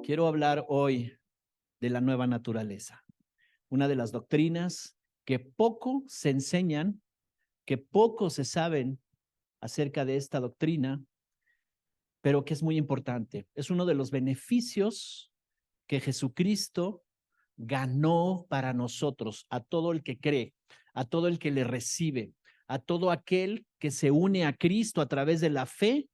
Quiero hablar hoy de la nueva naturaleza, una de las doctrinas que poco se enseñan, que poco se saben acerca de esta doctrina, pero que es muy importante. Es uno de los beneficios que Jesucristo ganó para nosotros, a todo el que cree, a todo el que le recibe, a todo aquel que se une a Cristo a través de la fe.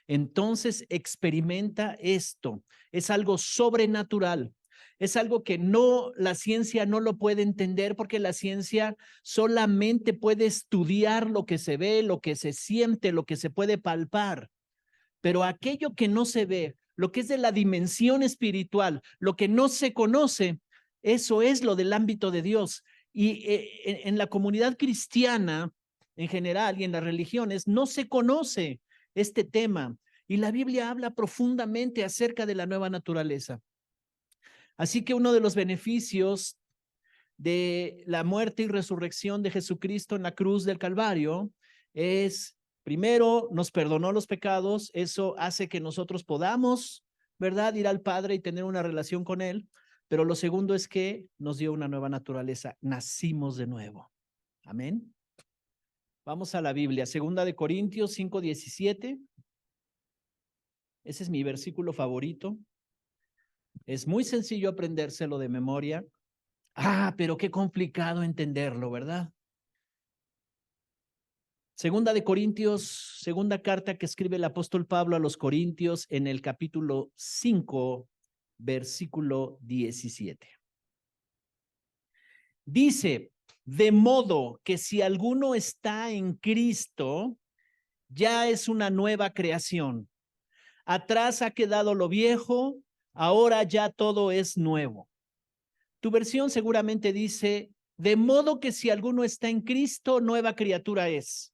Entonces experimenta esto. Es algo sobrenatural. Es algo que la ciencia no lo puede entender, porque la ciencia solamente puede estudiar lo que se ve, lo que se siente, lo que se puede palpar. Pero aquello que no se ve, lo que es de la dimensión espiritual, lo que no se conoce, eso es lo del ámbito de Dios. Y en la comunidad cristiana en general y en las religiones no se conoce este tema. Y la Biblia habla profundamente acerca de la nueva naturaleza. Así que uno de los beneficios de la muerte y resurrección de Jesucristo en la cruz del Calvario es, primero, nos perdonó los pecados. Eso hace que nosotros podamos, ¿verdad?, ir al Padre y tener una relación con Él. Pero lo segundo es que nos dio una nueva naturaleza. Nacimos de nuevo. Amén. Vamos a la Biblia, 2 Corintios 5:17. Ese es mi versículo favorito. Es muy sencillo aprendérselo de memoria. Pero qué complicado entenderlo, ¿verdad? 2 Corintios, segunda carta que escribe el apóstol Pablo a los Corintios, en el capítulo 5, versículo 17. Dice: de modo que si alguno está en Cristo, ya es una nueva creación. Atrás ha quedado lo viejo, ahora ya todo es nuevo. Tu versión seguramente dice: de modo que si alguno está en Cristo, nueva criatura es.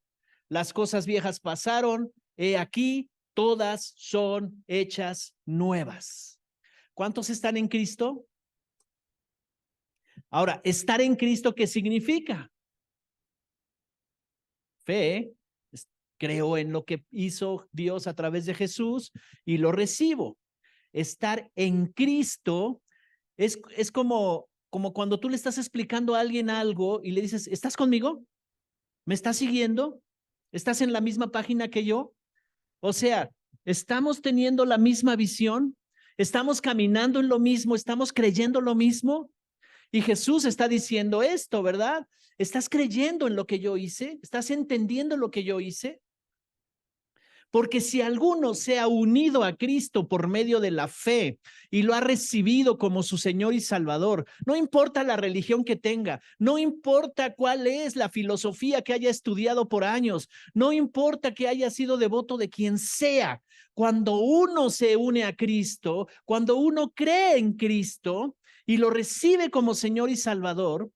Las cosas viejas pasaron, he aquí, todas son hechas nuevas. ¿Cuántos están en Cristo? Ahora, estar en Cristo, ¿qué significa? Fe. Creo en lo que hizo Dios a través de Jesús y lo recibo. Estar en Cristo es como cuando tú le estás explicando a alguien algo y le dices: ¿estás conmigo? ¿Me estás siguiendo? ¿Estás en la misma página que yo? O sea, ¿estamos teniendo la misma visión? ¿Estamos caminando en lo mismo? ¿Estamos creyendo lo mismo? Y Jesús está diciendo esto, ¿verdad? ¿Estás creyendo en lo que yo hice? ¿Estás entendiendo lo que yo hice? Porque si alguno se ha unido a Cristo por medio de la fe y lo ha recibido como su Señor y Salvador, no importa la religión que tenga, no importa cuál es la filosofía que haya estudiado por años, no importa que haya sido devoto de quien sea, cuando uno se une a Cristo, cuando uno cree en Cristo y lo recibe como Señor y Salvador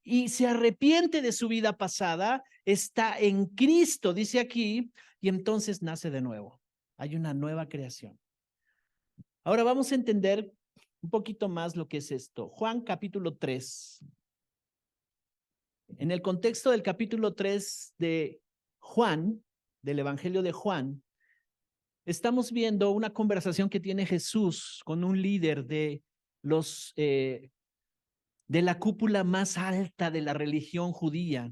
y se arrepiente de su vida pasada, está en Cristo, dice aquí, y entonces nace de nuevo. Hay una nueva creación. Ahora vamos a entender un poquito más lo que es esto. Juan capítulo 3. En el contexto del capítulo 3 de Juan, del Evangelio de Juan, estamos viendo una conversación que tiene Jesús con un líder de la cúpula más alta de la religión judía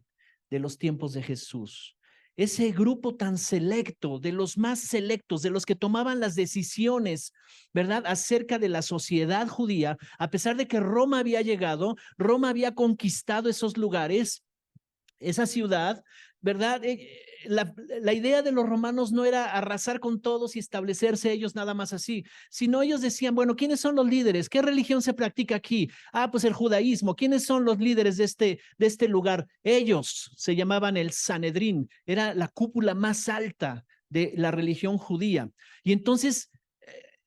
de los tiempos de Jesús. Ese grupo tan selecto, de los más selectos, de los que tomaban las decisiones, ¿verdad?, acerca de la sociedad judía. A pesar de que Roma había llegado, Roma había conquistado esos lugares, esa ciudad, ¿verdad? La idea de los romanos no era arrasar con todos y establecerse ellos nada más así, sino ellos decían: bueno, ¿quiénes son los líderes? ¿Qué religión se practica aquí? Pues el judaísmo. ¿Quiénes son los líderes de este lugar? Ellos se llamaban el Sanedrín, era la cúpula más alta de la religión judía. Y entonces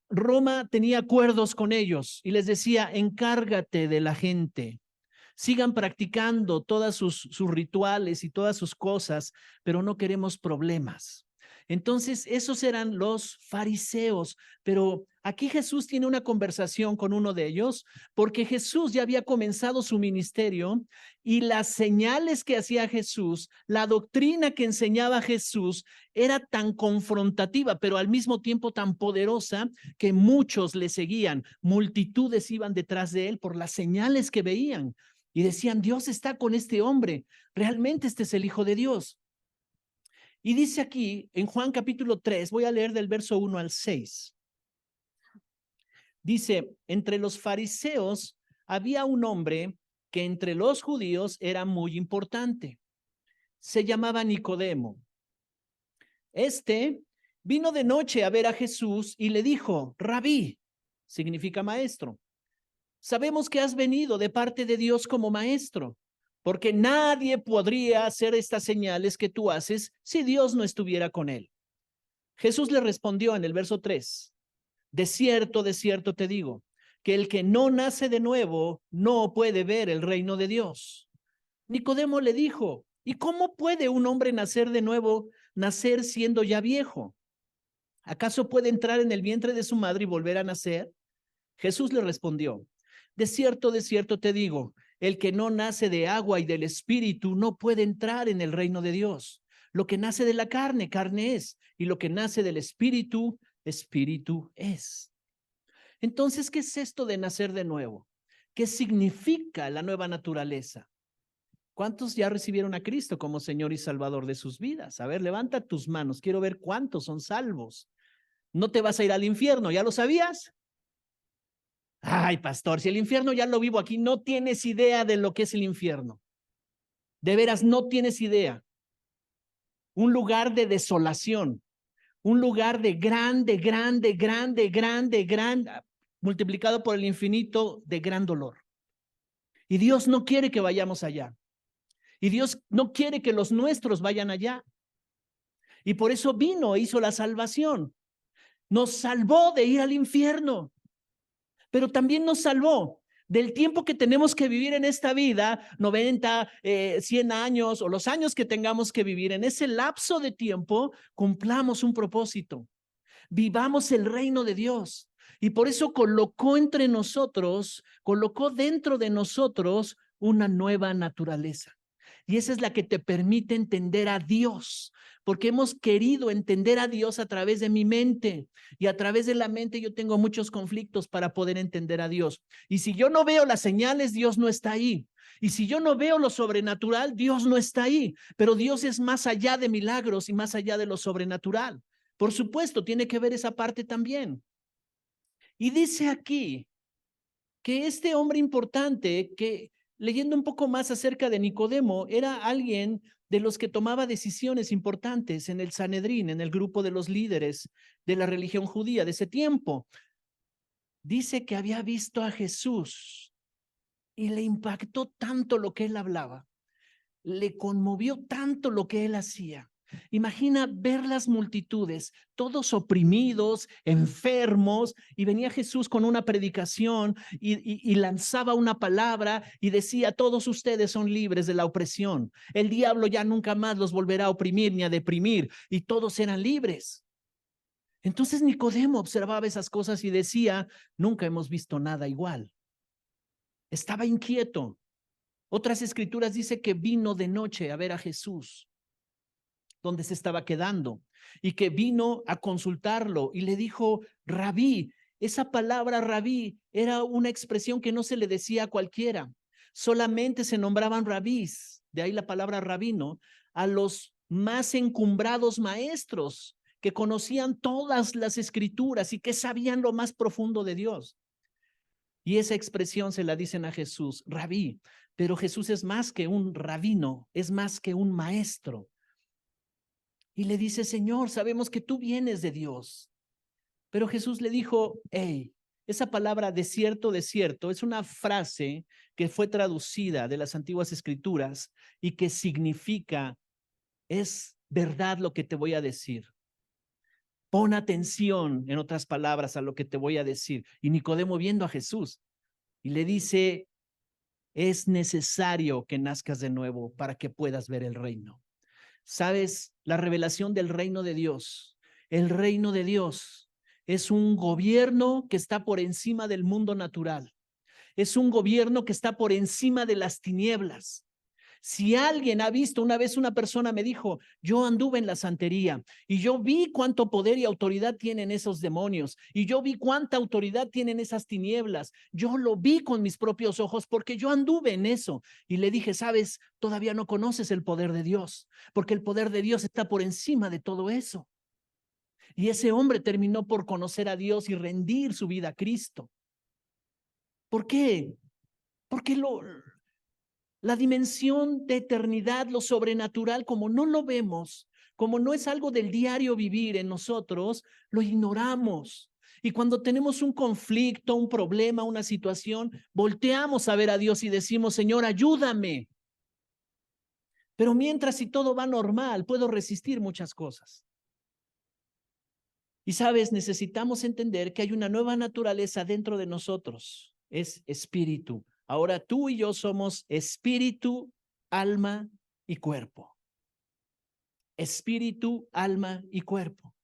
Roma tenía acuerdos con ellos y les decía: encárgate de la gente. Sigan practicando todas sus rituales y todas sus cosas, pero no queremos problemas. Entonces, esos eran los fariseos, pero aquí Jesús tiene una conversación con uno de ellos, porque Jesús ya había comenzado su ministerio y las señales que hacía Jesús, la doctrina que enseñaba Jesús, era tan confrontativa, pero al mismo tiempo tan poderosa que muchos le seguían, multitudes iban detrás de él por las señales que veían y decían, Dios está con este hombre, realmente este es el Hijo de Dios. Y dice aquí en Juan capítulo 3, voy a leer del verso 1 al 6. Dice, entre los fariseos había un hombre que entre los judíos era muy importante. Se llamaba Nicodemo. Este vino de noche a ver a Jesús y le dijo, Rabí, significa maestro, sabemos que has venido de parte de Dios como maestro, porque nadie podría hacer estas señales que tú haces si Dios no estuviera con él. Jesús le respondió en el verso 3, de cierto te digo, que el que no nace de nuevo no puede ver el reino de Dios. Nicodemo le dijo, ¿y cómo puede un hombre nacer de nuevo, nacer siendo ya viejo? ¿Acaso puede entrar en el vientre de su madre y volver a nacer? Jesús le respondió, de cierto te digo, el que no nace de agua y del espíritu no puede entrar en el reino de Dios. Lo que nace de la carne, carne es, y lo que nace del espíritu, espíritu es. Entonces, ¿qué es esto de nacer de nuevo? ¿Qué significa la nueva naturaleza? ¿Cuántos ya recibieron a Cristo como Señor y Salvador de sus vidas? A ver, levanta tus manos, quiero ver cuántos son salvos. No te vas a ir al infierno, ¿ya lo sabías? Ay, pastor, si el infierno ya lo vivo aquí, no tienes idea de lo que es el infierno. De veras, no tienes idea. Un lugar de desolación, un lugar de grande, multiplicado por el infinito de gran dolor. Y Dios no quiere que vayamos allá. Y Dios no quiere que los nuestros vayan allá. Y por eso vino e hizo la salvación. Nos salvó de ir al infierno, pero también nos salvó del tiempo que tenemos que vivir en esta vida, 90, 100 años o los años que tengamos que vivir. En ese lapso de tiempo, cumplamos un propósito. Vivamos el reino de Dios. Y por eso colocó dentro de nosotros una nueva naturaleza. Y esa es la que te permite entender a Dios, porque hemos querido entender a Dios a través de mi mente. Y a través de la mente yo tengo muchos conflictos para poder entender a Dios. Y si yo no veo las señales, Dios no está ahí. Y si yo no veo lo sobrenatural, Dios no está ahí. Pero Dios es más allá de milagros y más allá de lo sobrenatural. Por supuesto, tiene que ver esa parte también. Y dice aquí que este hombre importante, que leyendo un poco más acerca de Nicodemo, era alguien de los que tomaba decisiones importantes en el Sanedrín, en el grupo de los líderes de la religión judía de ese tiempo. Dice que había visto a Jesús y le impactó tanto lo que él hablaba, le conmovió tanto lo que él hacía. Imagina ver las multitudes, todos oprimidos, enfermos, y venía Jesús con una predicación y lanzaba una palabra y decía, todos ustedes son libres de la opresión. El diablo ya nunca más los volverá a oprimir ni a deprimir, y todos eran libres. Entonces Nicodemo observaba esas cosas y decía, nunca hemos visto nada igual. Estaba inquieto. Otras escrituras dice que vino de noche a ver a Jesús, donde se estaba quedando, y que vino a consultarlo y le dijo, Rabí. Esa palabra rabí era una expresión que no se le decía a cualquiera. Solamente se nombraban rabís, de ahí la palabra rabino, a los más encumbrados maestros que conocían todas las escrituras y que sabían lo más profundo de Dios. Y esa expresión se la dicen a Jesús, rabí. Pero Jesús es más que un rabino, es más que un maestro. Y le dice, Señor, sabemos que tú vienes de Dios. Pero Jesús le dijo, hey, esa palabra de cierto, es una frase que fue traducida de las antiguas escrituras y que significa, es verdad lo que te voy a decir. Pon atención, en otras palabras, a lo que te voy a decir. Y Nicodemo viendo a Jesús y le dice, es necesario que nazcas de nuevo para que puedas ver el reino. ¿Sabes? La revelación del reino de Dios. El reino de Dios es un gobierno que está por encima del mundo natural. Es un gobierno que está por encima de las tinieblas. Si alguien ha visto, una vez una persona me dijo, yo anduve en la santería y yo vi cuánto poder y autoridad tienen esos demonios y yo vi cuánta autoridad tienen esas tinieblas. Yo lo vi con mis propios ojos porque yo anduve en eso. Y le dije, sabes, todavía no conoces el poder de Dios, porque el poder de Dios está por encima de todo eso. Y ese hombre terminó por conocer a Dios y rendir su vida a Cristo. ¿Por qué? Porque la dimensión de eternidad, lo sobrenatural, como no lo vemos, como no es algo del diario vivir en nosotros, lo ignoramos. Y cuando tenemos un conflicto, un problema, una situación, volteamos a ver a Dios y decimos, Señor, ayúdame. Pero mientras, si todo va normal, puedo resistir muchas cosas. Y sabes, necesitamos entender que hay una nueva naturaleza dentro de nosotros. Es espíritu. Ahora tú y yo somos espíritu, alma y cuerpo. Espíritu, alma y cuerpo.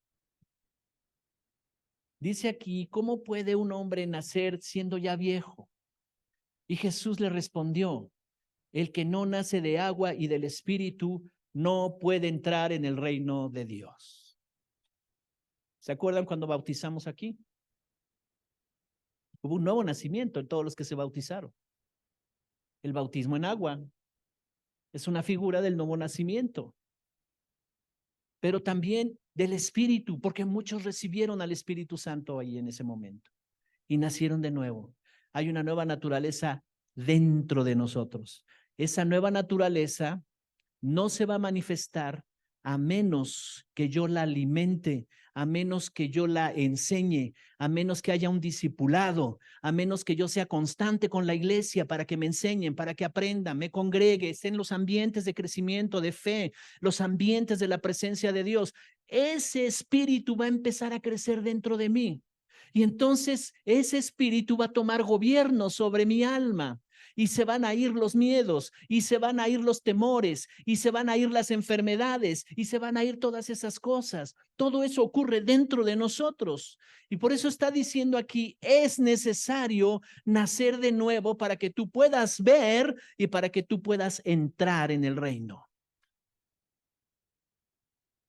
Dice aquí, ¿cómo puede un hombre nacer siendo ya viejo? Y Jesús le respondió, el que no nace de agua y del espíritu no puede entrar en el reino de Dios. ¿Se acuerdan cuando bautizamos aquí? Hubo un nuevo nacimiento en todos los que se bautizaron. El bautismo en agua es una figura del nuevo nacimiento, pero también del Espíritu, porque muchos recibieron al Espíritu Santo ahí en ese momento y nacieron de nuevo. Hay una nueva naturaleza dentro de nosotros. Esa nueva naturaleza no se va a manifestar a menos que yo la alimente, a menos que yo la enseñe, a menos que haya un discipulado, a menos que yo sea constante con la iglesia para que me enseñen, para que aprendan, me congregue, esté en los ambientes de crecimiento, de fe, los ambientes de la presencia de Dios. Ese espíritu va a empezar a crecer dentro de mí. Y entonces ese espíritu va a tomar gobierno sobre mi alma. Y se van a ir los miedos, y se van a ir los temores, y se van a ir las enfermedades, y se van a ir todas esas cosas. Todo eso ocurre dentro de nosotros. Y por eso está diciendo aquí, es necesario nacer de nuevo para que tú puedas ver y para que tú puedas entrar en el reino.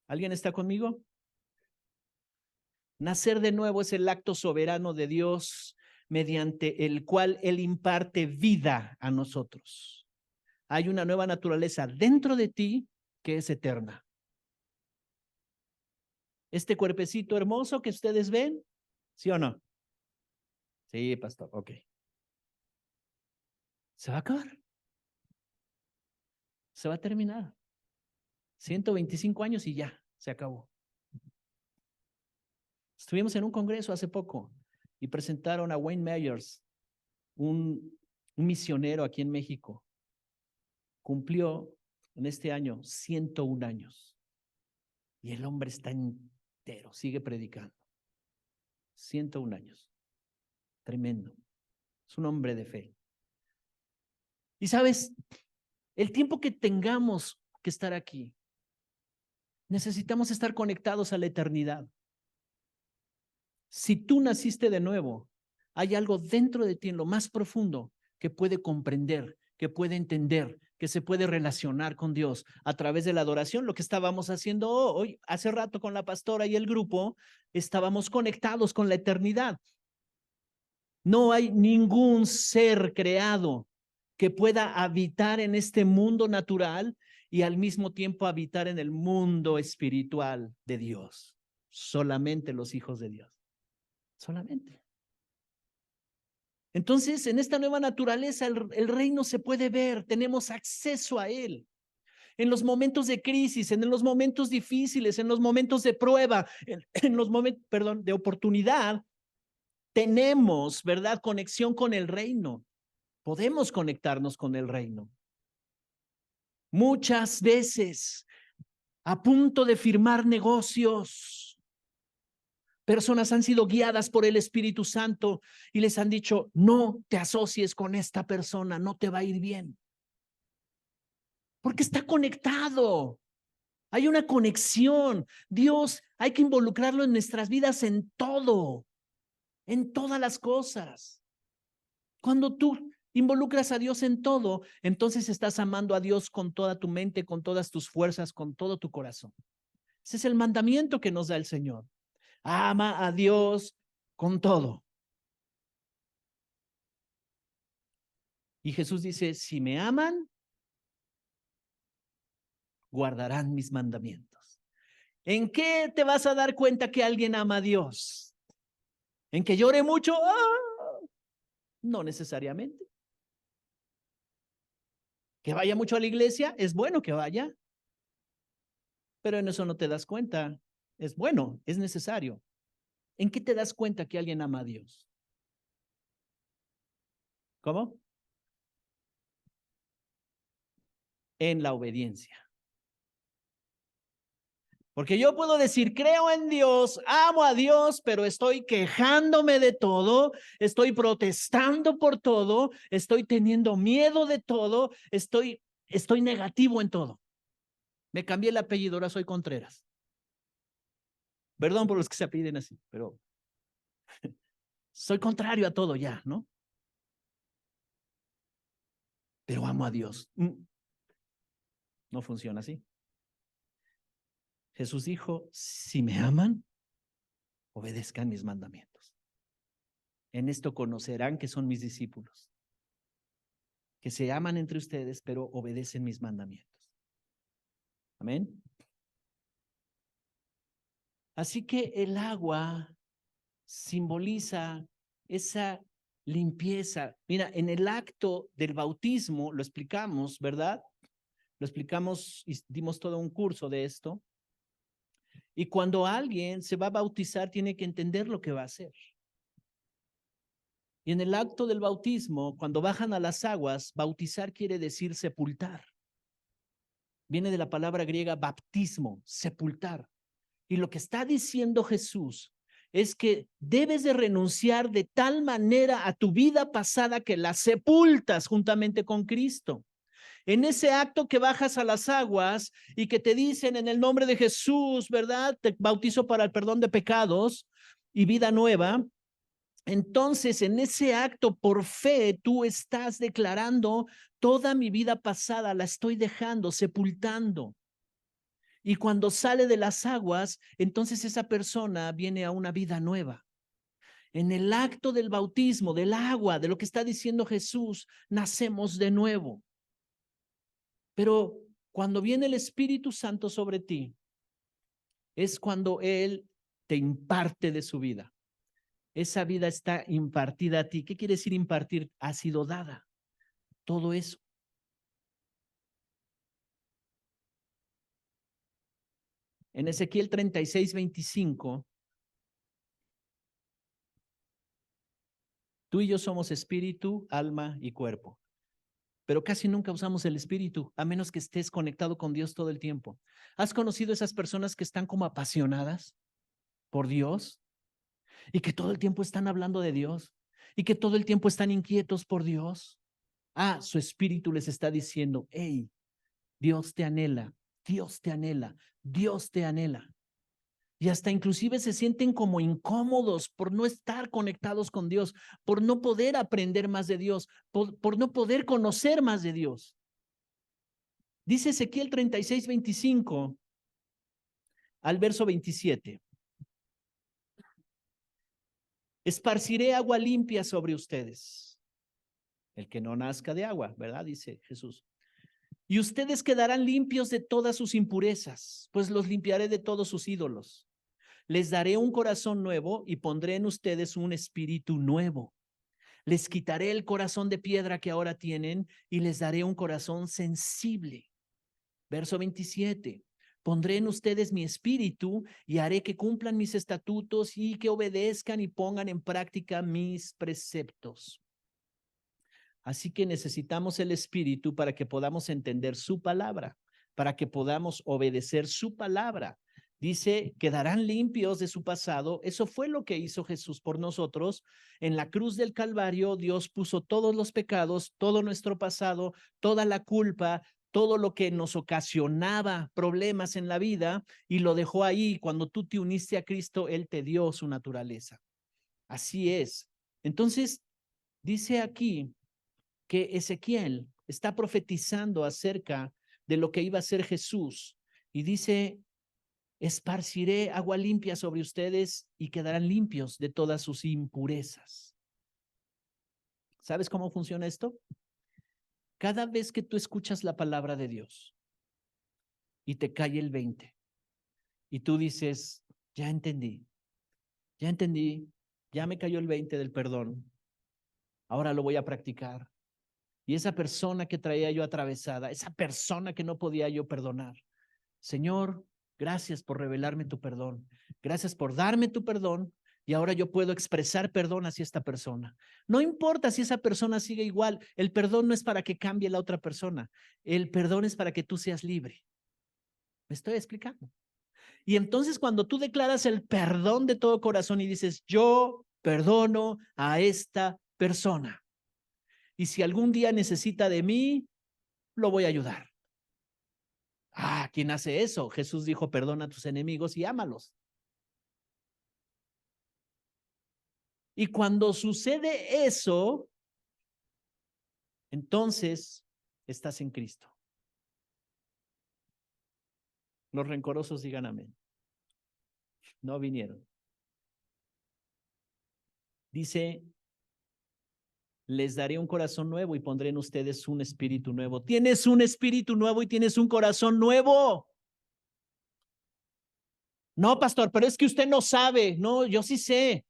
¿Alguien está conmigo? Nacer de nuevo es el acto soberano de Dios mediante el cual Él imparte vida a nosotros. Hay una nueva naturaleza dentro de ti que es eterna. Este cuerpecito hermoso que ustedes ven, ¿sí o no? Sí, pastor, ok. Se va a acabar. Se va a terminar. 125 años y ya, se acabó. Estuvimos en un congreso hace poco y presentaron a Wayne Myers, un misionero aquí en México. Cumplió en este año 101 años. Y el hombre está entero, sigue predicando. 101 años. Tremendo. Es un hombre de fe. Y sabes, el tiempo que tengamos que estar aquí, necesitamos estar conectados a la eternidad. Si tú naciste de nuevo, hay algo dentro de ti en lo más profundo que puede comprender, que puede entender, que se puede relacionar con Dios a través de la adoración. Lo que estábamos haciendo hoy, hace rato con la pastora y el grupo, estábamos conectados con la eternidad. No hay ningún ser creado que pueda habitar en este mundo natural y al mismo tiempo habitar en el mundo espiritual de Dios. Solamente los hijos de Dios. Solamente. Entonces, en esta nueva naturaleza, el reino se puede ver, tenemos acceso a él. En los momentos de crisis, en los momentos difíciles, en los momentos de prueba, en los momentos, perdón, de oportunidad, tenemos, ¿verdad?, conexión con el reino. Podemos conectarnos con el reino. Muchas veces, a punto de firmar negocios, personas han sido guiadas por el Espíritu Santo y les han dicho, no te asocies con esta persona, no te va a ir bien. Porque está conectado Hay una conexión. Dios, hay que involucrarlo en nuestras vidas en todo, en todas las cosas. Cuando tú involucras a Dios en todo, entonces estás amando a Dios con toda tu mente, con todas tus fuerzas, con todo tu corazón. Ese es el mandamiento que nos da el Señor. Ama a Dios con todo. Y Jesús dice, si me aman, guardarán mis mandamientos. ¿En qué te vas a dar cuenta que alguien ama a Dios? ¿En que llore mucho? ¡Ah! No necesariamente. ¿Que vaya mucho a la iglesia? Es bueno que vaya, pero en eso no te das cuenta. Es bueno, es necesario. ¿En qué te das cuenta que alguien ama a Dios? ¿Cómo? En la obediencia. Porque yo puedo decir, creo en Dios, amo a Dios, pero estoy quejándome de todo, estoy protestando por todo, estoy teniendo miedo de todo, estoy negativo en todo. Me cambié el apellido, ahora soy Contreras. Perdón por los que se apelliden así, pero soy contrario a todo ya, ¿no? Pero amo a Dios. No funciona así. Jesús dijo, si me aman, obedezcan mis mandamientos. En esto conocerán que son mis discípulos, que se aman entre ustedes, pero obedecen mis mandamientos. Amén. Así que el agua simboliza esa limpieza. Mira, en el acto del bautismo lo explicamos, ¿verdad? Lo explicamos y dimos todo un curso de esto. Y cuando alguien se va a bautizar, tiene que entender lo que va a hacer. Y en el acto del bautismo, cuando bajan a las aguas, bautizar quiere decir sepultar. Viene de la palabra griega baptismo, sepultar. Y lo que está diciendo Jesús es que debes de renunciar de tal manera a tu vida pasada que la sepultas juntamente con Cristo. En ese acto que bajas a las aguas y que te dicen en el nombre de Jesús, ¿verdad? Te bautizo para el perdón de pecados y vida nueva. Entonces, en ese acto por fe, tú estás declarando toda mi vida pasada, la estoy dejando, sepultando. Y cuando sale de las aguas, entonces esa persona viene a una vida nueva. En el acto del bautismo, del agua, de lo que está diciendo Jesús, nacemos de nuevo. Pero cuando viene el Espíritu Santo sobre ti, es cuando Él te imparte de su vida. Esa vida está impartida a ti. ¿Qué quiere decir impartir? Ha sido dada. Todo eso. En Ezequiel 36:25, tú y yo somos espíritu, alma y cuerpo. Pero casi nunca usamos el espíritu, a menos que estés conectado con Dios todo el tiempo. ¿Has conocido esas personas que están como apasionadas por Dios y que todo el tiempo están hablando de Dios y que todo el tiempo están inquietos por Dios? Ah, su espíritu les está diciendo, hey, Dios te anhela, Dios te anhela, Dios te anhela. Y hasta inclusive se sienten como incómodos por no estar conectados con Dios, por no poder aprender más de Dios, por no poder conocer más de Dios. Dice Ezequiel 36:25 al verso 27. Esparciré agua limpia sobre ustedes. El que no nazca de agua, ¿verdad? Dice Jesús. Y ustedes quedarán limpios de todas sus impurezas, pues los limpiaré de todos sus ídolos. Les daré un corazón nuevo y pondré en ustedes un espíritu nuevo. Les quitaré el corazón de piedra que ahora tienen y les daré un corazón sensible. Verso 27. Pondré en ustedes mi espíritu y haré que cumplan mis estatutos y que obedezcan y pongan en práctica mis preceptos. Así que necesitamos el espíritu para que podamos entender su palabra, para que podamos obedecer su palabra. Dice, quedarán limpios de su pasado. Eso fue lo que hizo Jesús por nosotros. En la cruz del Calvario, Dios puso todos los pecados, todo nuestro pasado, toda la culpa, todo lo que nos ocasionaba problemas en la vida y lo dejó ahí. Cuando tú te uniste a Cristo, Él te dio su naturaleza. Así es. Entonces, dice aquí que Ezequiel está profetizando acerca de lo que iba a ser Jesús y dice: esparciré agua limpia sobre ustedes y quedarán limpios de todas sus impurezas. ¿Sabes cómo funciona esto? Cada vez que tú escuchas la palabra de Dios y te cae el 20 y tú dices: ya entendí, ya me cayó el 20 del perdón, ahora lo voy a practicar. Y esa persona que traía yo atravesada, esa persona que no podía yo perdonar, Señor, gracias por revelarme tu perdón, gracias por darme tu perdón, y ahora yo puedo expresar perdón hacia esta persona. No importa si esa persona sigue igual, el perdón no es para que cambie la otra persona, el perdón es para que tú seas libre. ¿Me estoy explicando? Y entonces cuando tú declaras el perdón de todo corazón y dices: yo perdono a esta persona, y si algún día necesita de mí, lo voy a ayudar. Ah, ¿quién hace eso? Jesús dijo: perdona a tus enemigos y ámalos. Y cuando sucede eso, entonces estás en Cristo. Los rencorosos digan amén. No vinieron. Dice: les daré un corazón nuevo y pondré en ustedes un espíritu nuevo. Tienes un espíritu nuevo y tienes un corazón nuevo. No, pastor, pero es que usted no sabe. No, yo sí sé.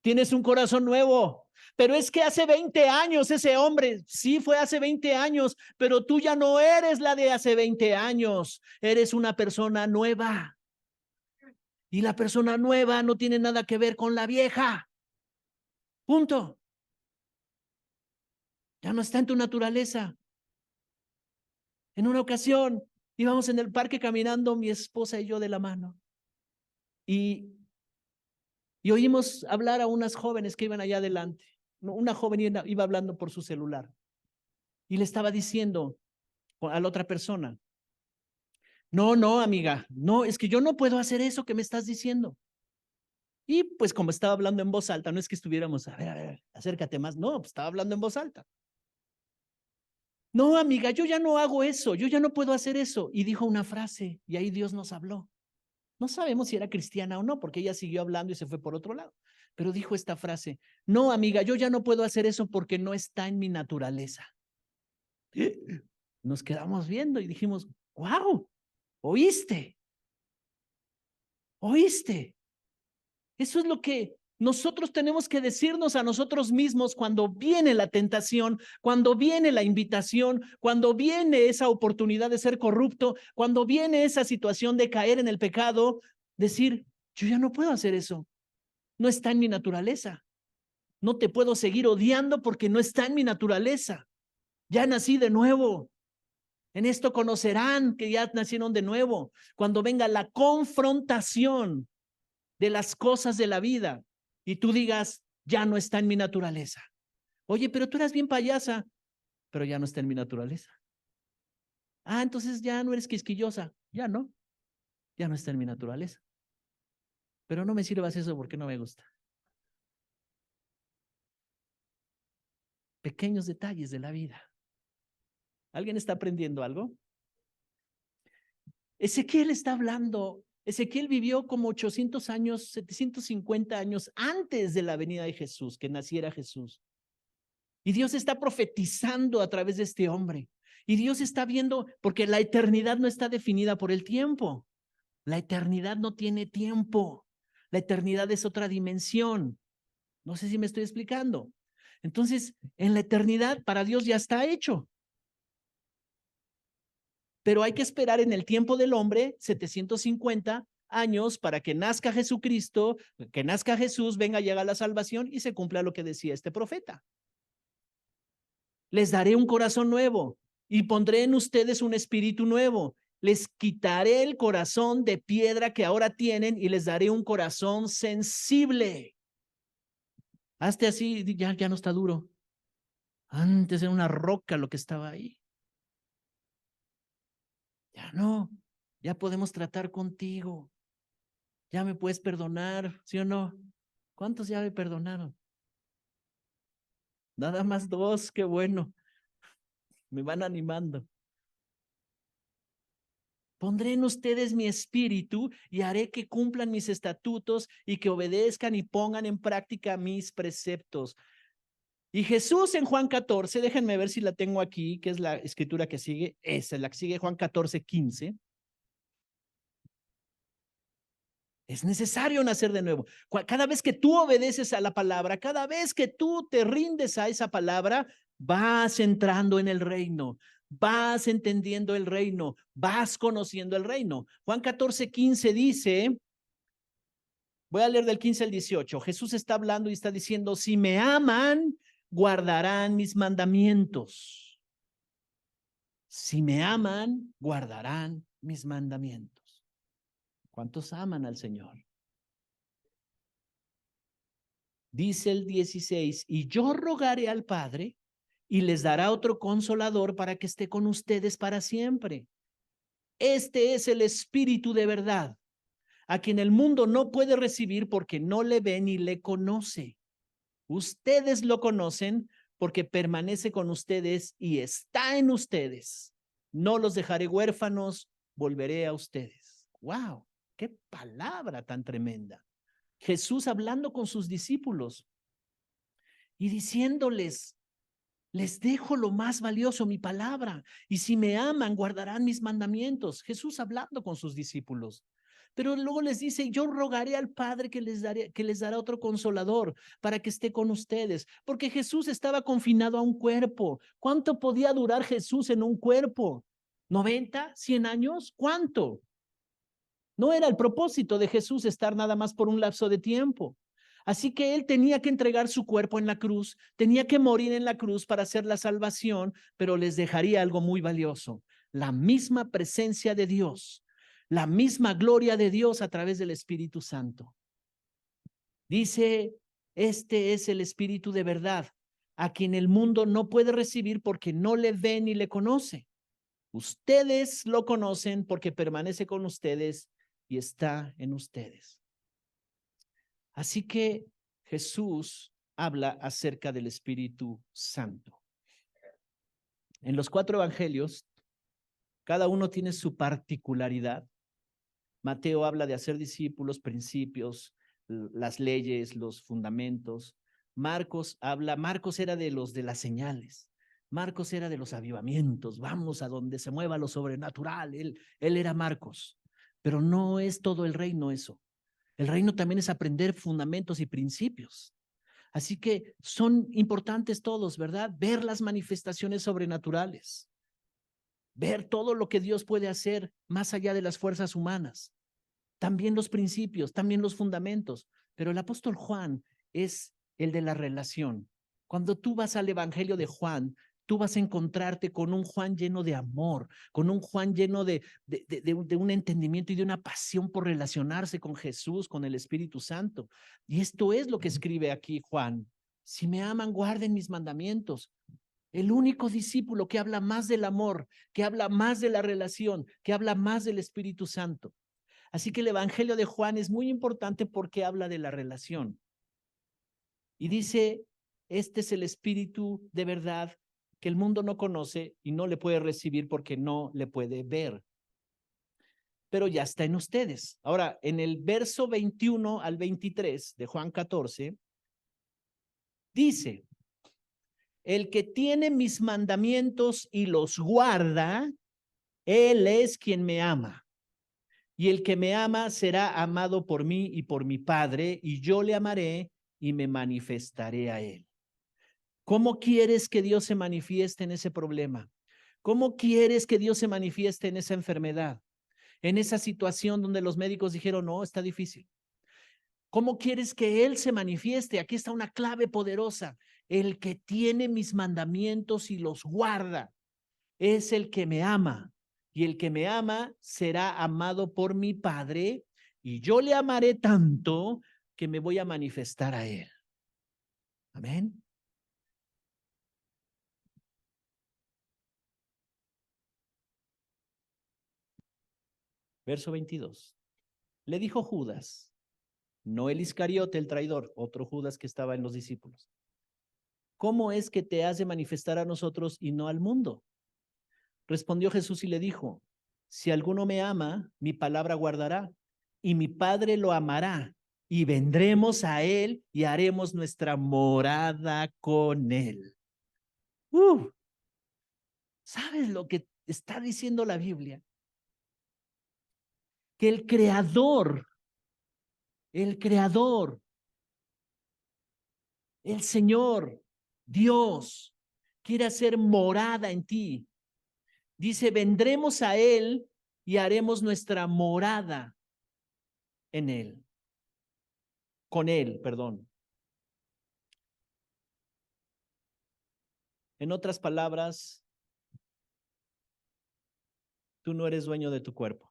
Tienes un corazón nuevo. Pero es que hace 20 años ese hombre, sí fue hace 20 años, pero tú ya no eres la de hace 20 años. Eres una persona nueva. Y la persona nueva no tiene nada que ver con la vieja. Punto. Ya no está en tu naturaleza. En una ocasión íbamos en el parque caminando mi esposa y yo de la mano. Y oímos hablar a unas jóvenes que iban allá adelante. Una joven iba hablando por su celular y le estaba diciendo a la otra persona: no, no, amiga, no, es que yo no puedo hacer eso que me estás diciendo. Y pues como estaba hablando en voz alta, no es que estuviéramos: a ver, acércate más. No, pues estaba hablando en voz alta. No, amiga, yo ya no hago eso, yo ya no puedo hacer eso. Y dijo una frase y ahí Dios nos habló. No sabemos si era cristiana o no, porque ella siguió hablando y se fue por otro lado. Pero dijo esta frase: no, amiga, yo ya no puedo hacer eso porque no está en mi naturaleza. Nos quedamos viendo y dijimos: wow, oíste, oíste. Eso es lo que nosotros tenemos que decirnos a nosotros mismos cuando viene la tentación, cuando viene la invitación, cuando viene esa oportunidad de ser corrupto, cuando viene esa situación de caer en el pecado. Decir: yo ya no puedo hacer eso, no está en mi naturaleza. No te puedo seguir odiando porque no está en mi naturaleza. Ya nací de nuevo. En esto conocerán que ya nacieron de nuevo. Cuando venga la confrontación de las cosas de la vida y tú digas: ya no está en mi naturaleza. Oye, pero tú eras bien payasa, pero ya no está en mi naturaleza. Ah, entonces ya no eres quisquillosa. Ya no, ya no está en mi naturaleza. Pero no me sirvas eso porque no me gusta. Pequeños detalles de la vida. ¿Alguien está aprendiendo algo? Ezequiel está hablando. Ezequiel vivió como 800 años, 750 años antes de la venida de Jesús, que naciera Jesús. Y Dios está profetizando a través de este hombre. Y Dios está viendo, porque la eternidad no está definida por el tiempo. La eternidad no tiene tiempo. La eternidad es otra dimensión. No sé si me estoy explicando. Entonces, en la eternidad para Dios ya está hecho. Pero hay que esperar en el tiempo del hombre 750 años para que nazca Jesucristo, que nazca Jesús, venga, llega la salvación y se cumpla lo que decía este profeta. Les daré un corazón nuevo y pondré en ustedes un espíritu nuevo. Les quitaré el corazón de piedra que ahora tienen y les daré un corazón sensible. Hazte así, ya no está duro. Antes era una roca lo que estaba ahí. Ya no, ya podemos tratar contigo. Ya me puedes perdonar, ¿sí o no? ¿Cuántos ya me perdonaron? Nada más 2, qué bueno. Me van animando. Pondré en ustedes mi espíritu y haré que cumplan mis estatutos y que obedezcan y pongan en práctica mis preceptos. Y Jesús en Juan 14, déjenme ver si la tengo aquí, que es la escritura que sigue, esa es la que sigue, Juan 14, 15. Es necesario nacer de nuevo. Cada vez que tú obedeces a la palabra, cada vez que tú te rindes a esa palabra, vas entrando en el reino, vas entendiendo el reino, vas conociendo el reino. Juan 14, 15 dice, voy a leer del 15 al 18. Jesús está hablando y está diciendo, si me aman, guardarán mis mandamientos. Si me aman, guardarán mis mandamientos. ¿Cuántos aman al Señor? Dice el 16, y yo rogaré al Padre y les dará otro consolador para que esté con ustedes para siempre. Este es el Espíritu de verdad, a quien el mundo no puede recibir porque no le ve ni le conoce. Ustedes lo conocen porque permanece con ustedes y está en ustedes. No los dejaré huérfanos, volveré a ustedes. ¡Wow! ¡Qué palabra tan tremenda! Jesús hablando con sus discípulos y diciéndoles, les dejo lo más valioso, mi palabra, y si me aman, guardarán mis mandamientos. Jesús hablando con sus discípulos. Pero luego les dice, yo rogaré al Padre que les dará otro consolador para que esté con ustedes, porque Jesús estaba confinado a un cuerpo. ¿Cuánto podía durar Jesús en un cuerpo? ¿90? ¿100 años? ¿Cuánto? No era el propósito de Jesús estar nada más por un lapso de tiempo. Así que él tenía que entregar su cuerpo en la cruz, tenía que morir en la cruz para hacer la salvación, pero les dejaría algo muy valioso, la misma presencia de Dios, la misma gloria de Dios a través del Espíritu Santo. Dice, este es el Espíritu de verdad, a quien el mundo no puede recibir porque no le ve ni le conoce. Ustedes lo conocen porque permanece con ustedes y está en ustedes. Así que Jesús habla acerca del Espíritu Santo. En los 4 evangelios, cada uno tiene su particularidad. Mateo habla de hacer discípulos, principios, las leyes, los fundamentos. Marcos era de los de las señales. Marcos era de los avivamientos. Vamos a donde se mueva lo sobrenatural. Él era Marcos. Pero no es todo el reino eso. El reino también es aprender fundamentos y principios. Así que son importantes todos, ¿verdad? Ver las manifestaciones sobrenaturales, ver todo lo que Dios puede hacer más allá de las fuerzas humanas, también los principios, también los fundamentos. Pero el apóstol Juan es el de la relación. Cuando tú vas al Evangelio de Juan, tú vas a encontrarte con un Juan lleno de amor, con un Juan lleno de un entendimiento y de una pasión por relacionarse con Jesús, con el Espíritu Santo. Y esto es lo que escribe aquí Juan. Si me aman, guarden mis mandamientos. El único discípulo que habla más del amor, que habla más de la relación, que habla más del Espíritu Santo. Así que el Evangelio de Juan es muy importante porque habla de la relación. Y dice, este es el Espíritu de verdad que el mundo no conoce y no le puede recibir porque no le puede ver. Pero ya está en ustedes. Ahora, en el verso 21 al 23 de Juan 14, dice, el que tiene mis mandamientos y los guarda, él es quien me ama. Y el que me ama será amado por mí y por mi Padre, y yo le amaré y me manifestaré a él. ¿Cómo quieres que Dios se manifieste en ese problema? ¿Cómo quieres que Dios se manifieste en esa enfermedad? En esa situación donde los médicos dijeron, no, está difícil. ¿Cómo quieres que Él se manifieste? Aquí está una clave poderosa. El que tiene mis mandamientos y los guarda es el que me ama. Y el que me ama será amado por mi Padre, y yo le amaré tanto que me voy a manifestar a Él. Amén. Verso 22. Le dijo Judas, no el Iscariote, el traidor, otro Judas que estaba en los discípulos. ¿Cómo es que te has de manifestar a nosotros y no al mundo? Respondió Jesús y le dijo, si alguno me ama, mi palabra guardará, y mi Padre lo amará, y vendremos a él y haremos nuestra morada con él. ¿Sabes lo que está diciendo la Biblia? Que el Creador, el Señor, Dios, quiere hacer morada en ti. Dice, vendremos a él y haremos nuestra morada en él. Con él, perdón. En otras palabras, tú no eres dueño de tu cuerpo.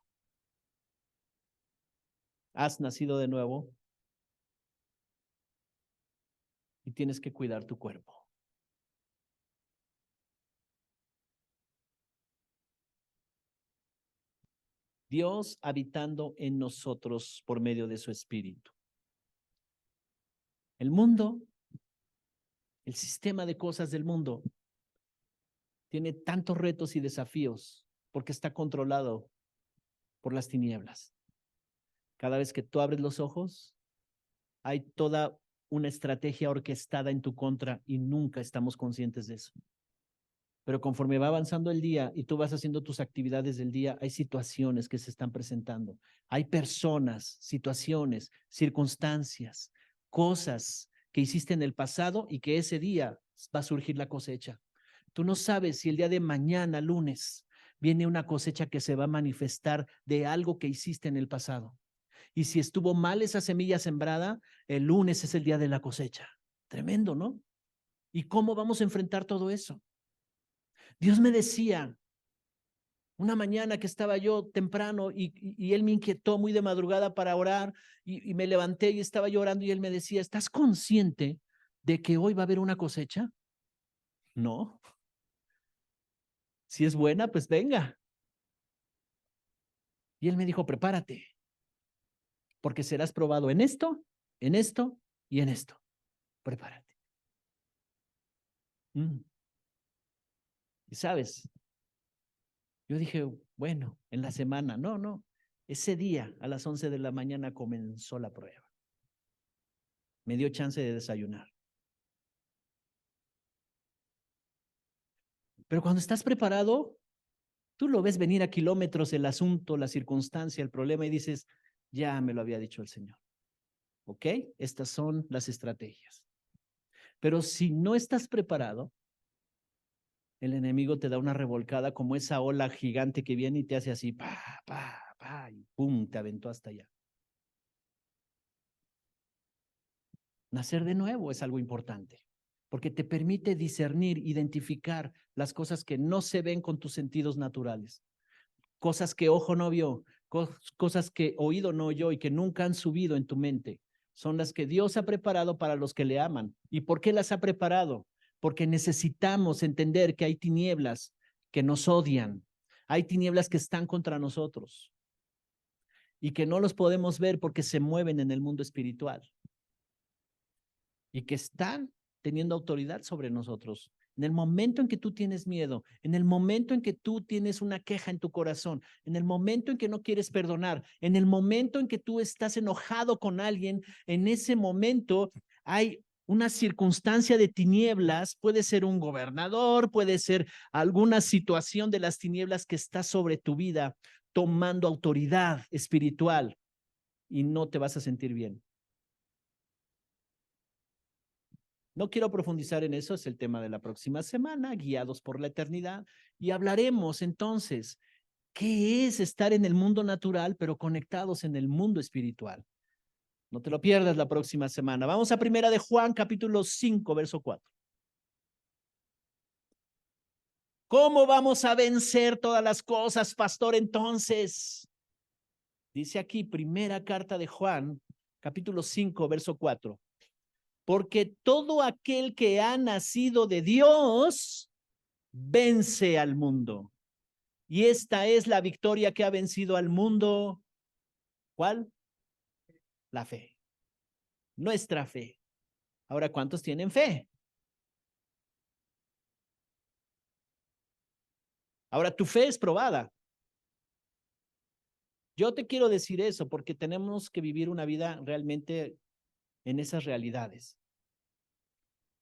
Has nacido de nuevo y tienes que cuidar tu cuerpo. Dios habitando en nosotros por medio de su Espíritu. El mundo, el sistema de cosas del mundo, tiene tantos retos y desafíos porque está controlado por las tinieblas. Cada vez que tú abres los ojos, hay toda una estrategia orquestada en tu contra y nunca estamos conscientes de eso. Pero conforme va avanzando el día y tú vas haciendo tus actividades del día, hay situaciones que se están presentando. Hay personas, situaciones, circunstancias, cosas que hiciste en el pasado y que ese día va a surgir la cosecha. Tú no sabes si el día de mañana, lunes, viene una cosecha que se va a manifestar de algo que hiciste en el pasado. Y si estuvo mal esa semilla sembrada, el lunes es el día de la cosecha. Tremendo, ¿no? ¿Y cómo vamos a enfrentar todo eso? Dios me decía, una mañana que estaba yo temprano y él me inquietó muy de madrugada para orar y me levanté y estaba llorando y él me decía, ¿estás consciente de que hoy va a haber una cosecha? No. Si es buena, pues venga. Y él me dijo, prepárate, porque serás probado en esto y en esto. Prepárate. Y sabes, yo dije, bueno, en la semana, no. Ese día a las 11 de la mañana comenzó la prueba. Me dio chance de desayunar. Pero cuando estás preparado, tú lo ves venir a kilómetros el asunto, la circunstancia, el problema y dices, ya me lo había dicho el Señor. ¿Ok? Estas son las estrategias. Pero si no estás preparado, el enemigo te da una revolcada como esa ola gigante que viene y te hace así, y pum, te aventó hasta allá. Nacer de nuevo es algo importante, porque te permite discernir, identificar las cosas que no se ven con tus sentidos naturales, cosas que ojo no vio, cosas que oído no oyó y que nunca han subido en tu mente. Son las que Dios ha preparado para los que le aman. ¿Y por qué las ha preparado? Porque necesitamos entender que hay tinieblas que nos odian, hay tinieblas que están contra nosotros y que no los podemos ver porque se mueven en el mundo espiritual y que están teniendo autoridad sobre nosotros. En el momento en que tú tienes miedo, en el momento en que tú tienes una queja en tu corazón, en el momento en que no quieres perdonar, en el momento en que tú estás enojado con alguien, en ese momento hay una circunstancia de tinieblas, puede ser un gobernador, puede ser alguna situación de las tinieblas que está sobre tu vida tomando autoridad espiritual y no te vas a sentir bien. No quiero profundizar en eso, es el tema de la próxima semana, guiados por la eternidad, y hablaremos entonces, ¿qué es estar en el mundo natural, pero conectados en el mundo espiritual? No te lo pierdas la próxima semana. Vamos a primera de Juan, capítulo 5, verso 4. ¿Cómo vamos a vencer todas las cosas, pastor, entonces? Dice aquí, primera carta de Juan, capítulo 5, verso 4. Porque todo aquel que ha nacido de Dios vence al mundo. Y esta es la victoria que ha vencido al mundo. ¿Cuál? La fe. Nuestra fe. Ahora, ¿cuántos tienen fe? Ahora, tu fe es probada. Yo te quiero decir eso porque tenemos que vivir una vida realmente en esas realidades.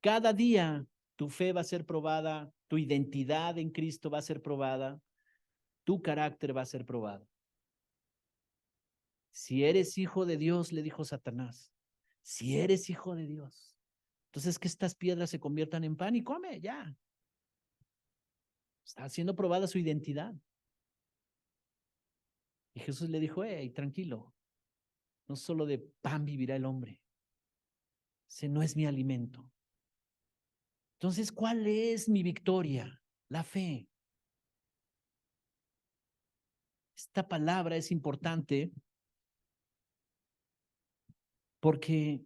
Cada día tu fe va a ser probada, tu identidad en Cristo va a ser probada, tu carácter va a ser probado. Si eres hijo de Dios, le dijo Satanás, si eres hijo de Dios, entonces que estas piedras se conviertan en pan y come, ya. Está siendo probada su identidad. Y Jesús le dijo, hey, tranquilo, no solo de pan vivirá el hombre, ese no es mi alimento. Entonces, ¿cuál es mi victoria? La fe. Esta palabra es importante porque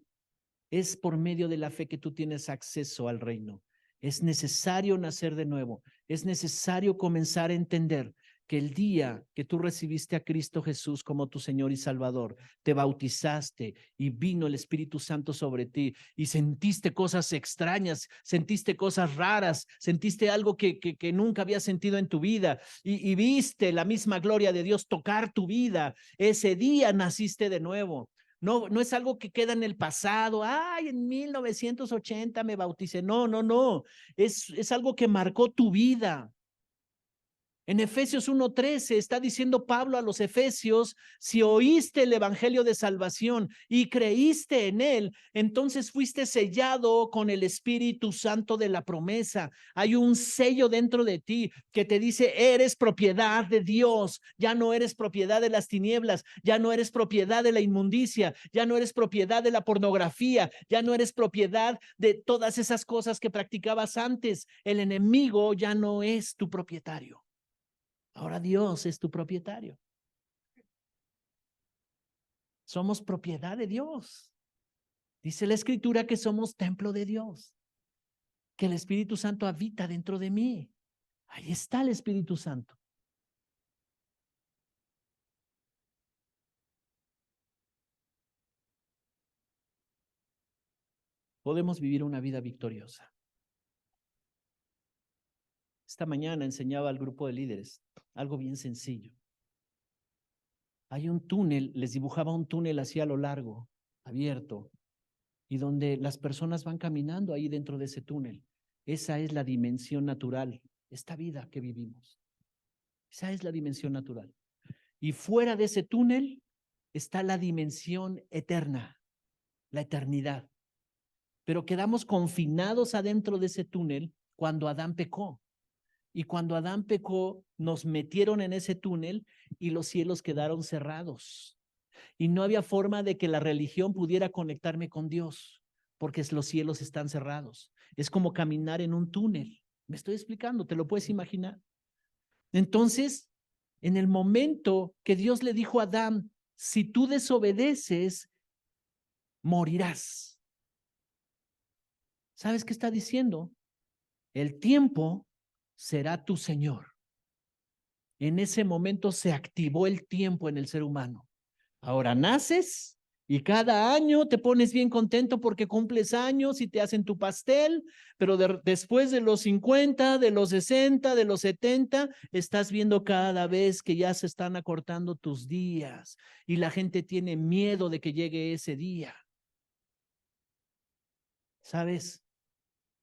es por medio de la fe que tú tienes acceso al reino. Es necesario nacer de nuevo. Es necesario comenzar a entender que el día que tú recibiste a Cristo Jesús como tu Señor y Salvador, te bautizaste y vino el Espíritu Santo sobre ti y sentiste cosas extrañas, sentiste cosas raras, sentiste algo que nunca habías sentido en tu vida y viste la misma gloria de Dios tocar tu vida. Ese día naciste de nuevo. No, no es algo que queda en el pasado. Ay, en 1980 me bauticé. No, no, no. Es algo que marcó tu vida. En Efesios 1:13 está diciendo Pablo a los efesios, si oíste el evangelio de salvación y creíste en él, entonces fuiste sellado con el Espíritu Santo de la promesa. Hay un sello dentro de ti que te dice, eres propiedad de Dios, ya no eres propiedad de las tinieblas, ya no eres propiedad de la inmundicia, ya no eres propiedad de la pornografía, ya no eres propiedad de todas esas cosas que practicabas antes. El enemigo ya no es tu propietario. Ahora Dios es tu propietario. Somos propiedad de Dios. Dice la Escritura que somos templo de Dios, que el Espíritu Santo habita dentro de mí. Ahí está el Espíritu Santo. Podemos vivir una vida victoriosa. Esta mañana enseñaba al grupo de líderes algo bien sencillo. Hay un túnel, les dibujaba un túnel hacia lo largo, abierto, y donde las personas van caminando ahí dentro de ese túnel. Esa es la dimensión natural, esta vida que vivimos. Esa es la dimensión natural. Y fuera de ese túnel está la dimensión eterna, la eternidad. Pero quedamos confinados adentro de ese túnel cuando Adán pecó. Y cuando Adán pecó, nos metieron en ese túnel y los cielos quedaron cerrados. Y no había forma de que la religión pudiera conectarme con Dios, porque los cielos están cerrados. Es como caminar en un túnel. Me estoy explicando, ¿te lo puedes imaginar? Entonces, en el momento que Dios le dijo a Adán, si tú desobedeces, morirás. ¿Sabes qué está diciendo? El tiempo será tu Señor. En ese momento se activó el tiempo en el ser humano. Ahora naces y cada año te pones bien contento porque cumples años y te hacen tu pastel, pero después de los 50, de los 60, de los 70, estás viendo cada vez que ya se están acortando tus días y la gente tiene miedo de que llegue ese día. ¿Sabes?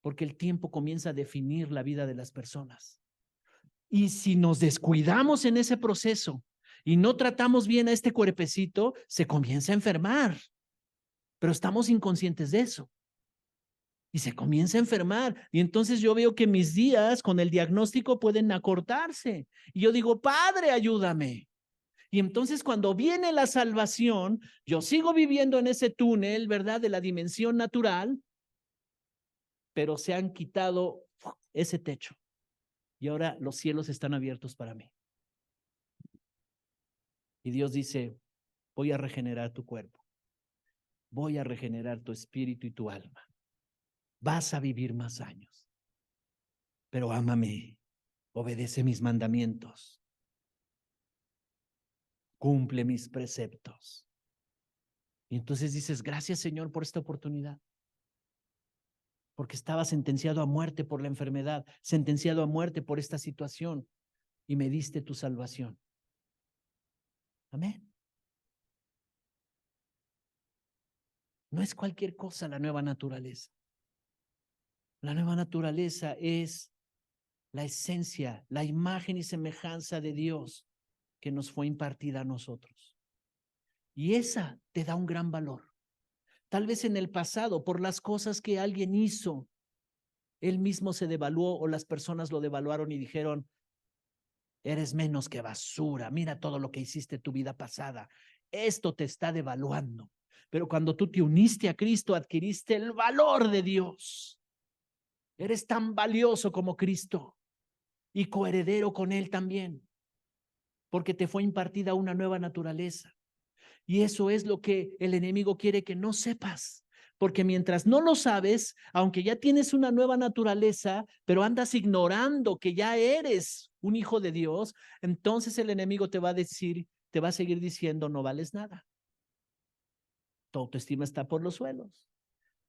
Porque el tiempo comienza a definir la vida de las personas. Y si nos descuidamos en ese proceso y no tratamos bien a este cuerpecito, se comienza a enfermar, pero estamos inconscientes de eso. Y se comienza a enfermar. Y entonces yo veo que mis días con el diagnóstico pueden acortarse. Y yo digo, Padre, ayúdame. Y entonces cuando viene la salvación, yo sigo viviendo en ese túnel, ¿verdad? De la dimensión natural, pero se han quitado ese techo. Y ahora los cielos están abiertos para mí. Y Dios dice, voy a regenerar tu cuerpo. Voy a regenerar tu espíritu y tu alma. Vas a vivir más años. Pero ámame, obedece mis mandamientos. cumple mis preceptos. Y entonces dices, gracias Señor por esta oportunidad. Porque estaba sentenciado a muerte por la enfermedad, sentenciado a muerte por esta situación, y me diste tu salvación. Amén. No es cualquier cosa la nueva naturaleza. La nueva naturaleza es la esencia, la imagen y semejanza de Dios que nos fue impartida a nosotros. Y esa te da un gran valor. Tal vez en el pasado, por las cosas que alguien hizo, él mismo se devaluó o las personas lo devaluaron y dijeron, eres menos que basura, mira todo lo que hiciste tu vida pasada. Esto te está devaluando. Pero cuando tú te uniste a Cristo, adquiriste el valor de Dios. Eres tan valioso como Cristo y coheredero con Él también, porque te fue impartida una nueva naturaleza. Y eso es lo que el enemigo quiere que no sepas. Porque mientras no lo sabes, aunque ya tienes una nueva naturaleza, pero andas ignorando que ya eres un hijo de Dios, entonces el enemigo te va a decir, te va a seguir diciendo, no vales nada. Tu autoestima está por los suelos.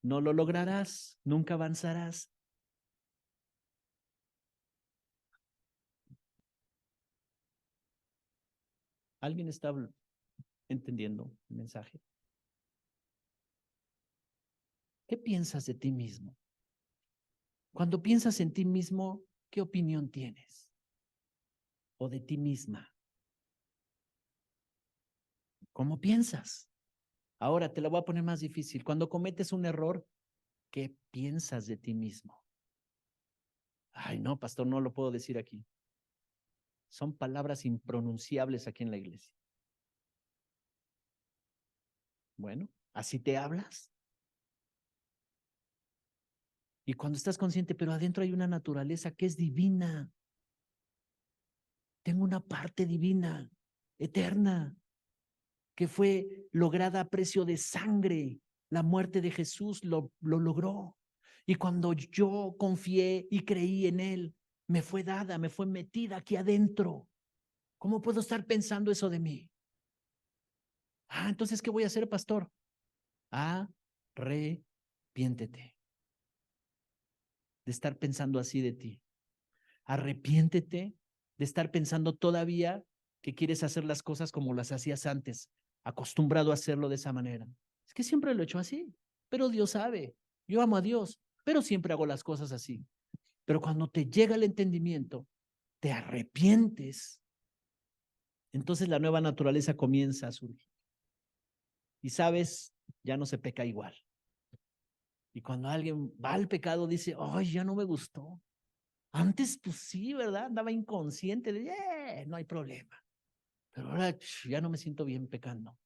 No lo lograrás, nunca avanzarás. ¿Alguien está entendiendo el mensaje? ¿Qué piensas de ti mismo? Cuando piensas en ti mismo, ¿qué opinión tienes? ¿O de ti misma? ¿Cómo piensas? Ahora te lo voy a poner más difícil. Cuando cometes un error, ¿qué piensas de ti mismo? Ay, no, pastor, no lo puedo decir aquí. Son palabras impronunciables aquí en la iglesia. Bueno, ¿así te hablas? Y cuando estás consciente, pero adentro hay una naturaleza que es divina. Tengo una parte divina, eterna, que fue lograda a precio de sangre. La muerte de Jesús lo logró. Y cuando yo confié y creí en Él, me fue dada, me fue metida aquí adentro. ¿Cómo puedo estar pensando eso de mí? Ah, entonces, ¿qué voy a hacer, pastor? Arrepiéntete de estar pensando así de ti. Arrepiéntete de estar pensando todavía que quieres hacer las cosas como las hacías antes, acostumbrado a hacerlo de esa manera. Es que siempre lo he hecho así, pero Dios sabe, yo amo a Dios, pero siempre hago las cosas así. Pero cuando te llega el entendimiento, te arrepientes, entonces la nueva naturaleza comienza a surgir. Y sabes, ya no se peca igual. Y cuando alguien va al pecado, dice, ay, ya no me gustó. Antes, pues sí, ¿verdad? Andaba inconsciente de, no hay problema. Pero ahora ya no me siento bien pecando.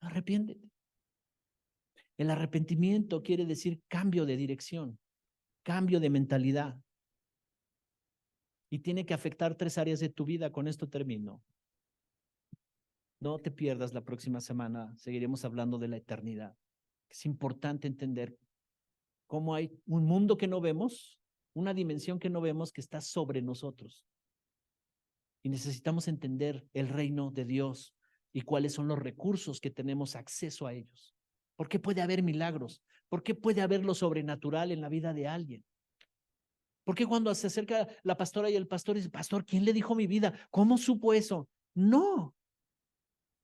Arrepiéntete. El arrepentimiento quiere decir cambio de dirección, cambio de mentalidad. Y tiene que afectar 3 áreas de tu vida. Con esto termino. No te pierdas la próxima semana. Seguiremos hablando de la eternidad. Es importante entender cómo hay un mundo que no vemos, una dimensión que no vemos que está sobre nosotros. Y necesitamos entender el reino de Dios y cuáles son los recursos que tenemos acceso a ellos. ¿Por qué puede haber milagros? ¿Por qué puede haber lo sobrenatural en la vida de alguien? ¿Por qué cuando se acerca la pastora y el pastor dice, pastor, ¿quién le dijo mi vida? ¿Cómo supo eso? No,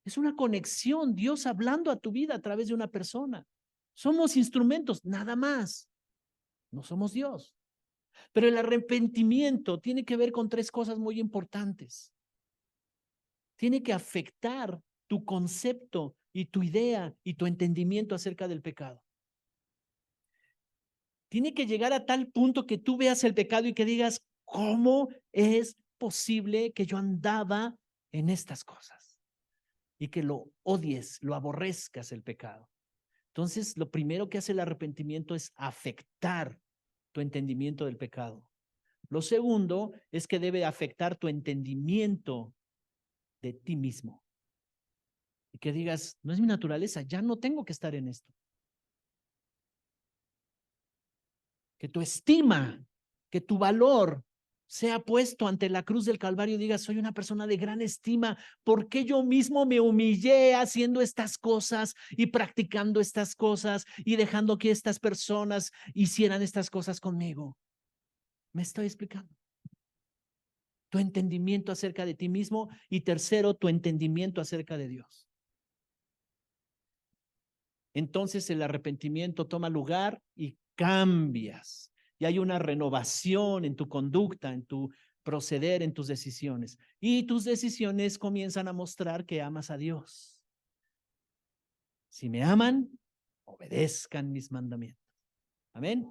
es una conexión, Dios hablando a tu vida a través de una persona. Somos instrumentos, nada más. No somos Dios. Pero el arrepentimiento tiene que ver con 3 cosas muy importantes. Tiene que afectar tu concepto y tu idea y tu entendimiento acerca del pecado. Tiene que llegar a tal punto que tú veas el pecado y que digas, ¿cómo es posible que yo andaba en estas cosas? Y que lo odies, lo aborrezcas el pecado. Entonces, lo primero que hace el arrepentimiento es afectar tu entendimiento del pecado. Lo segundo es que debe afectar tu entendimiento de ti mismo. Y que digas, no es mi naturaleza, ya no tengo que estar en esto. Que tu estima, que tu valor sea puesto ante la cruz del Calvario y diga, soy una persona de gran estima, porque yo mismo me humillé haciendo estas cosas y practicando estas cosas y dejando que estas personas hicieran estas cosas conmigo. ¿Me estoy explicando? Tu entendimiento acerca de ti mismo y tercero, tu entendimiento acerca de Dios. Entonces el arrepentimiento toma lugar y cambias. Y hay una renovación en tu conducta, en tu proceder, en tus decisiones. Y tus decisiones comienzan a mostrar que amas a Dios. Si me aman, obedezcan mis mandamientos. Amén.